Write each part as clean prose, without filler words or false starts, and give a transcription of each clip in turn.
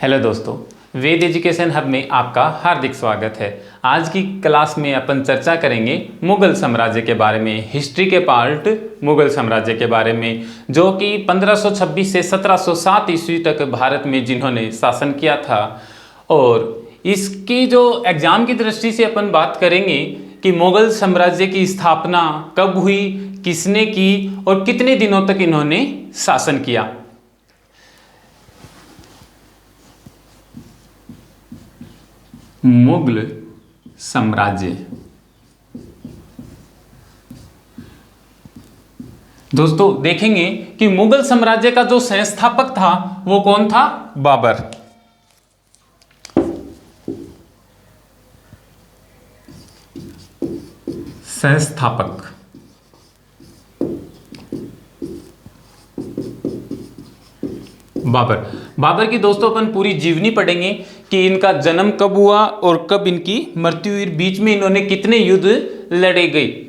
Hello दोस्तों, वेद education hub में आपका हार्दिक स्वागत है। आज की क्लास में अपन चर्चा करेंगे मुगल साम्राज्य के बारे में, हिस्ट्री के पार्ट मुगल साम्राज्य के बारे में, जो कि 1526 से 1707 ईस्वी तक भारत में जिन्होंने शासन किया था। और इसकी जो एग्जाम की दृष्टि से अपन बात करेंगे कि मुगल साम्राज्य की स्थापना कब हुई, किसने की और कितने दिनों तक इन्होंने शासन किया। मुगल साम्राज्य, दोस्तों देखेंगे कि मुगल साम्राज्य का जो संस्थापक था वो कौन था? बाबर। संस्थापक बाबर की दोस्तों अपन पूरी जीवनी पढ़ेंगे कि इनका जन्म कब हुआ और कब इनकी मृत्यु हुई, बीच में इन्होंने कितने युद्ध लड़े गए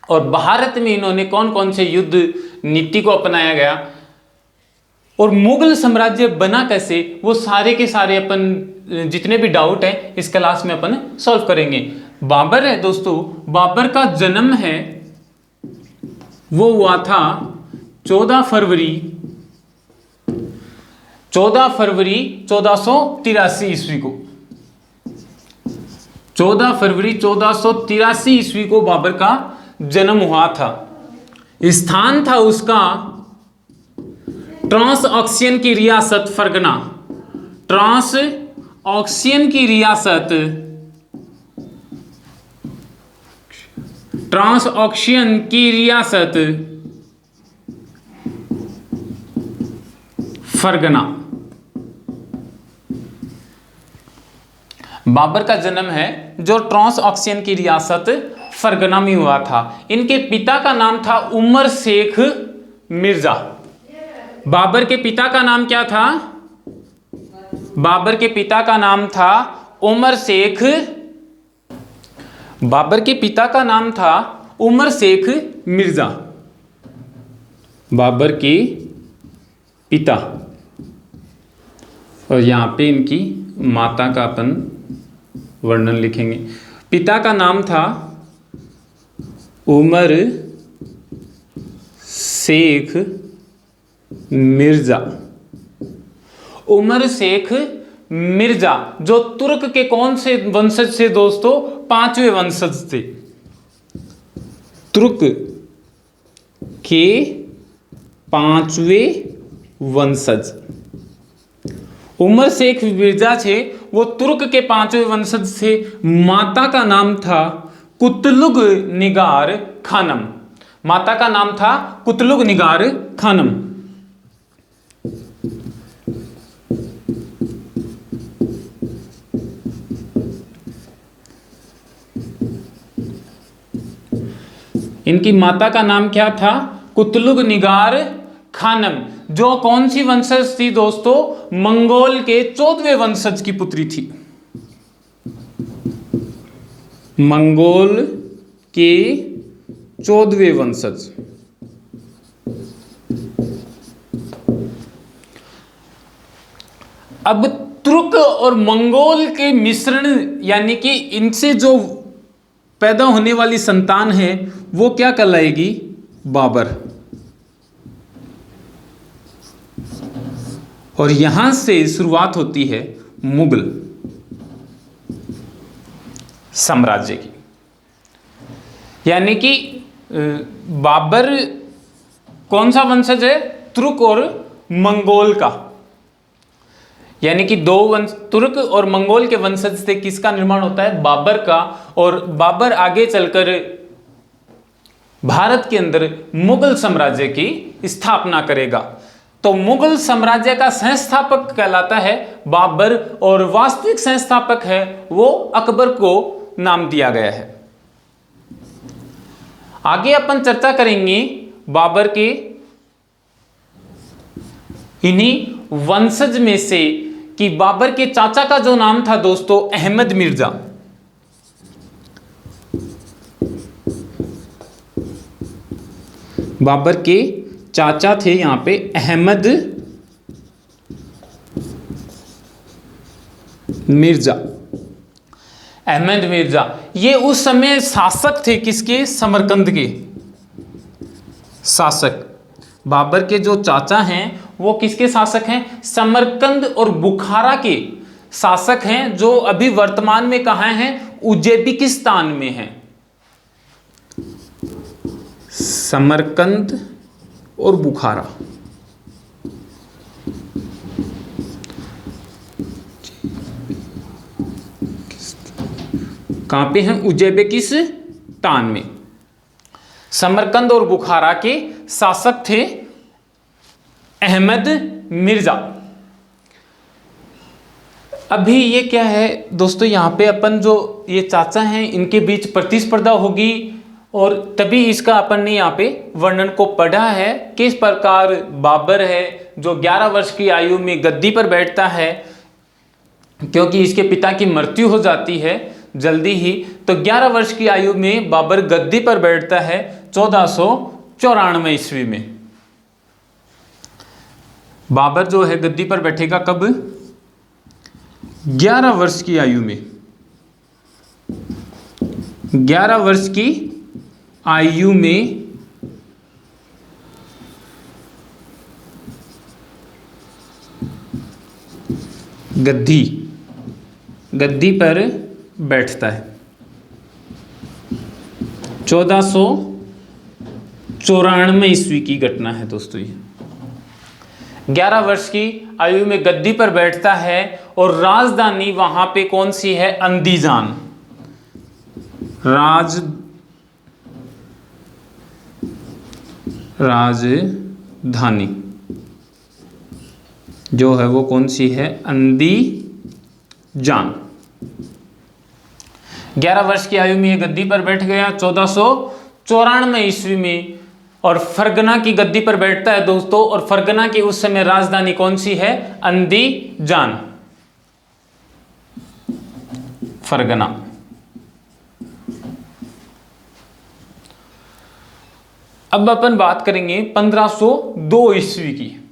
और भारत में इन्होंने कौन कौन से युद्ध नीति को अपनाया गया और मुगल साम्राज्य बना कैसे, वो सारे के सारे अपन जितने भी डाउट हैं इस क्लास में अपन सॉल्व करेंगे। बाबर है दोस्तों, बाबर का जन्म है वो हुआ था 14 फरवरी 1483 ईस्वी को। 14 फरवरी 1483 ईस्वी को बाबर का जन्म हुआ था। स्थान था उसका ट्रांस ऑक्सियन की रियासत फरगना। ट्रांस ऑक्सियन की रियासत, ट्रांस ऑक्सियन की रियासत फरगना। बाबर का जन्म है जो ट्रांस ऑक्सियन की रियासत फरगना में हुआ था। इनके पिता का नाम था उमर शेख मिर्जा। बाबर के पिता का नाम क्या था? बाबर के पिता का नाम था उमर शेख। बाबर के पिता का नाम था उमर शेख मिर्जा। बाबर के पिता, और यहां पे इनकी माता का अपन वर्णन लिखेंगे। पिता का नाम था उमर शेख मिर्जा। उमर शेख मिर्जा जो तुर्क के कौन से वंशज से दोस्तों? 5वें वंशज थे। तुर्क के 5वें वंशज उमर शेख मिर्जा थे, वो तुर्क के 5वें वंशज थे। माता का नाम था कुतलुग निगार खानम। माता का नाम था कुतलुग निगार खानम। इनकी माता का नाम क्या था? कुतलुग निगार खानम, जो कौन सी वंशज थी दोस्तों? मंगोल के 14वें वंशज की पुत्री थी। मंगोल के 14वें वंशज। अब तुर्क और मंगोल के मिश्रण, यानी कि इनसे जो पैदा होने वाली संतान है वो क्या कहलाएगी? बाबर। और यहां से शुरुआत होती है मुगल साम्राज्य की। यानी कि बाबर कौन सा वंशज है? तुर्क और मंगोल का। यानी कि दो वंश, तुर्क और मंगोल के वंशज से किसका निर्माण होता है? बाबर का। और बाबर आगे चलकर भारत के अंदर मुगल साम्राज्य की स्थापना करेगा। तो मुगल साम्राज्य का संस्थापक कहलाता है बाबर और वास्तविक संस्थापक है वो अकबर को नाम दिया गया है। आगे अपन चर्चा करेंगे बाबर के इन्हीं वंशज में से कि बाबर के चाचा का जो नाम था दोस्तों अहमद मिर्जा। बाबर के चाचा थे यहाँ पे अहमद मिर्जा, अहमद मिर्जा, ये उस समय शासक थे किसके? समरकंद के शासक। बाबर के जो चाचा हैं वो किसके शासक हैं? समरकंद और बुखारा के शासक हैं, जो अभी वर्तमान में कहाँ हैं? उज्बेकिस्तान में हैं। समरकंद और बुखारा, कहाँ पे हैं? उज्बेकिस्तान में। समरकंद और बुखारा के शासक थे अहमद मिर्जा। अभी ये क्या है दोस्तों, यहाँ पे अपन जो ये चाचा हैं इनके बीच प्रतिस्पर्धा होगी, और तभी इसका अपन ने यहाँ पे वर्णन को पढ़ा है। किस प्रकार बाबर है जो 11 वर्ष की आयु में गद्दी पर बैठता है, क्योंकि इसके पिता की मृत्यु हो जाती है जल्दी ही, तो 11 वर्ष की आयु में बाबर गद्दी पर बैठता है 1494 ईस्वी में। बाबर जो है गद्दी पर बैठेगा कब? 11 वर्ष की आयु में। 11 वर्ष की आयु में गद्दी पर बैठता है। 1494 ईस्वी की घटना है दोस्तों ये। 11 वर्ष की आयु में गद्दी पर बैठता है, और राजधानी वहां पे कौन सी है? अंदीजान। राजधानी जो है वो कौन सी है? अंदीजान। 11 वर्ष की आयु में ये गद्दी पर बैठ गया 1494 ईस्वी में, और फरगना की गद्दी पर बैठता है दोस्तों। और फरगना की उस समय राजधानी कौन सी है? अंदीजान, फरगना। अब अपन बात करेंगे 1502 ईस्वी की।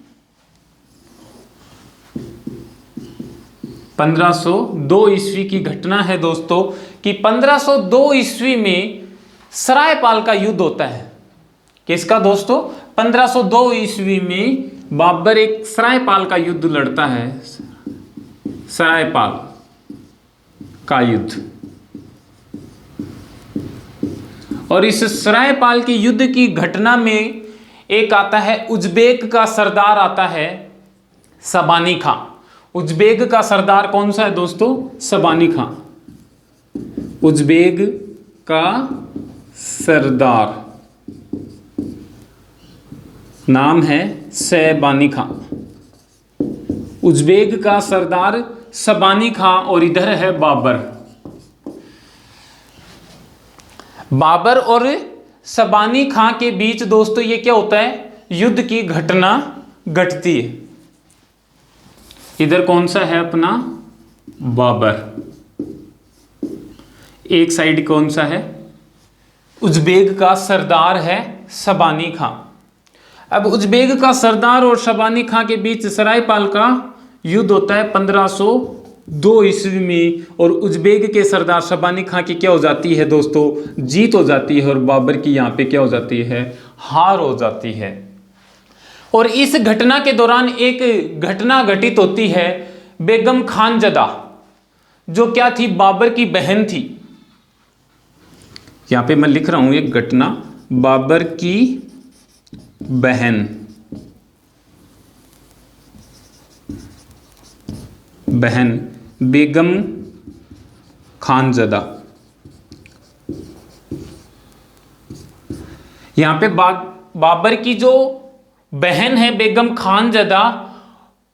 1502 ईस्वी की घटना है दोस्तों कि 1502 ईस्वी में सरायपाल का युद्ध होता है। किसका दोस्तों? 1502 ईस्वी में बाबर एक सरायपाल का युद्ध लड़ता है। सरायपाल का युद्ध। और इस सरायपाल के युद्ध की घटना में एक आता है उज्बेक का सरदार आता है सबानी खां। उज्बेक का सरदार कौन सा है दोस्तों? सबानी खां। उज्बेक का सरदार नाम है सबानी खां। उज्बेक का सरदार सबानी खां, और इधर है बाबर। बाबर और सबानी खां के बीच दोस्तों ये क्या होता है? युद्ध की घटना घटती है। इधर कौन सा है अपना? बाबर। एक साइड कौन सा है? उज्बेक का सरदार है सबानी खां। अब उज्बेक का सरदार और सबानी खां के बीच सरायपाल का युद्ध होता है 1502 ईस्वी में, और उज्बेक के सरदार सबानी खां की क्या हो जाती है दोस्तों? जीत हो जाती है, और बाबर की यहाँ पे क्या हो जाती है? हार हो जाती है। और इस घटना के दौरान एक घटना घटित होती है। बेगम खानजदा जो क्या थी? बाबर की बहन थी। यहां पे मैं लिख रहा हूं एक घटना, बाबर की बहन, बेगम खानजदा। यहां पे बाबर की जो बहन है बेगम खानजदा,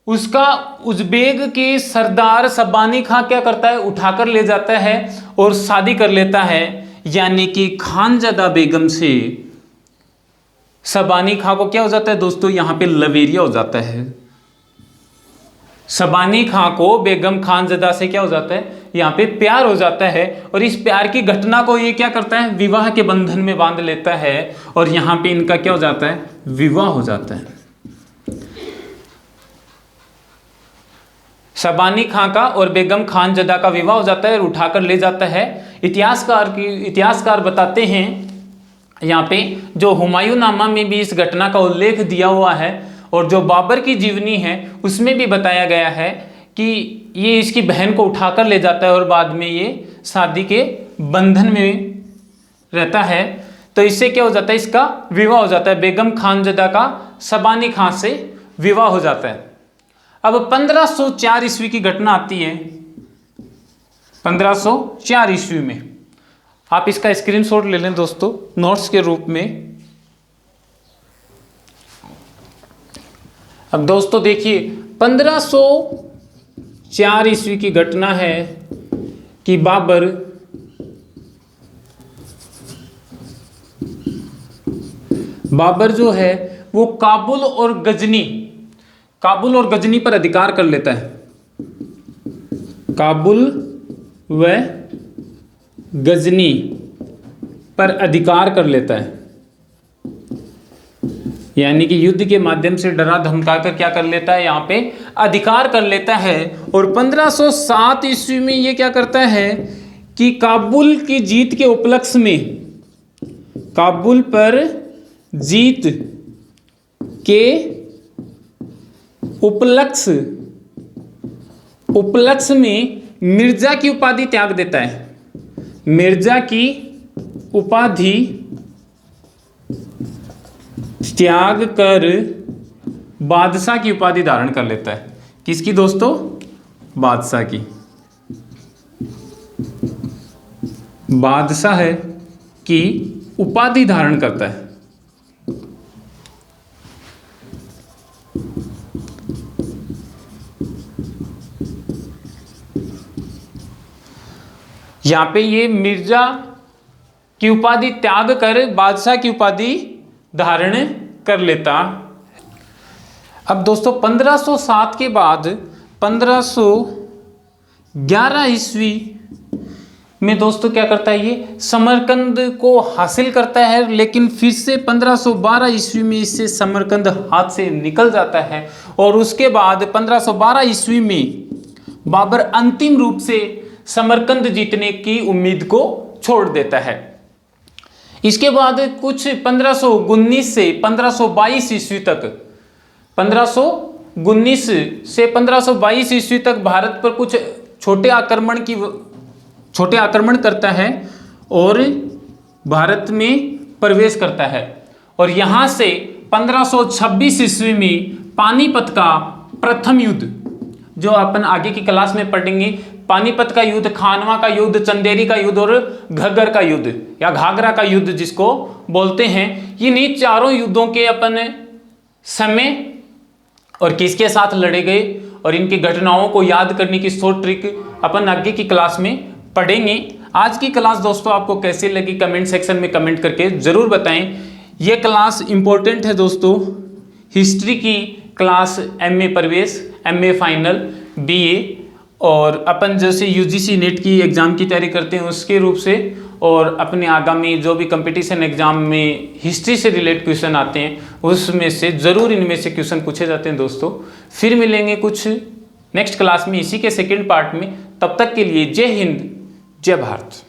उसका उज्बेक के सरदार सबानी खां क्या करता है? उठाकर ले जाता है और शादी कर लेता है। यानी कि खानजदा बेगम से सबानी खां को क्या हो जाता है दोस्तों? यहां पे लवेरिया हो जाता है। सबानी खां को बेगम खानजदा से क्या हो जाता है? यहाँ पे प्यार हो जाता है, और इस प्यार की घटना को ये क्या करता है? विवाह के बंधन में बांध लेता है, और यहाँ पे इनका क्या हो जाता है? विवाह हो जाता है। शबानी खां का और बेगम खानजदा का विवाह हो जाता है और उठाकर ले जाता है। इतिहासकार बताते हैं यहाँ पे, जो हुमायूं नामा में भी इस घटना का उल्लेख दिया हुआ है और जो बाबर की जीवनी है उसमें भी बताया गया है कि ये इसकी बहन को उठाकर ले जाता है और बाद में ये शादी के बंधन में रहता है। तो इससे क्या हो जाता है, इसका विवाह हो जाता है, बेगम खानजदा का शबानी खां से विवाह हो जाता है। अब 1504 ईस्वी की घटना आती है। 1504 ईस्वी में आप इसका स्क्रीनशॉट ले लें दोस्तों नोट्स के रूप में। अब दोस्तों देखिए 1504 ईस्वी की घटना है कि बाबर जो है वो काबुल और गजनी पर अधिकार कर लेता है। काबुल व गजनी पर अधिकार कर लेता है, यानी कि युद्ध के माध्यम से डरा धमका कर क्या कर लेता है, यहाँ पे अधिकार कर लेता है। और 1507 ईस्वी में ये क्या करता है कि काबुल की जीत के उपलक्ष्य में, काबुल पर जीत के उपलक्ष्य में मिर्जा की उपाधि त्याग देता है। मिर्जा की उपाधि त्याग कर बादशाह की उपाधि धारण कर लेता है। किसकी दोस्तों? बादशाह की। बादशाह है की उपाधि धारण करता है। यहां पे ये मिर्जा की उपाधि त्याग कर बादशाह की उपाधि धारण कर लेता। अब दोस्तों 1507 के बाद 1511 ईस्वी में दोस्तों क्या करता है, ये समरकंद को हासिल करता है, लेकिन फिर से 1512 ईस्वी में इससे समरकंद हाथ से निकल जाता है। और उसके बाद 1512 ईस्वी में बाबर अंतिम रूप से समरकंद जीतने की उम्मीद को छोड़ देता है। इसके बाद कुछ 1519 से 1522 ईस्वी तक, 1519 से 1522 ईस्वी तक भारत पर कुछ छोटे आक्रमण करता है और भारत में प्रवेश करता है। और यहाँ से 1526 ईस्वी में पानीपत का प्रथम युद्ध, जो अपन आगे की क्लास में पढ़ेंगे, पानीपत का युद्ध, खानवा का युद्ध, चंदेरी का युद्ध और घग्गर का युद्ध या घाघरा का युद्ध जिसको बोलते हैं, ये चारों युद्धों के अपन समय और किसके साथ लड़े गए और इनकी घटनाओं को याद करने की शॉर्ट ट्रिक अपन आगे की क्लास में पढ़ेंगे। आज की क्लास दोस्तों आपको कैसी लगी कमेंट सेक्शन में कमेंट करके ज़रूर बताएं। ये क्लास इंपॉर्टेंट है दोस्तों, हिस्ट्री की क्लास, एमए प्रवेश, एमए फाइनल, बीए और अपन जैसे यूजीसी नेट की एग्ज़ाम की तैयारी करते हैं उसके रूप से, और अपने आगामी जो भी कंपटीशन एग्ज़ाम में हिस्ट्री से रिलेटेड क्वेश्चन आते हैं उसमें से ज़रूर इनमें से क्वेश्चन पूछे जाते हैं दोस्तों। फिर मिलेंगे कुछ नेक्स्ट क्लास में इसी के सेकंड पार्ट में। तब तक के लिए जय हिंद, जय भारत।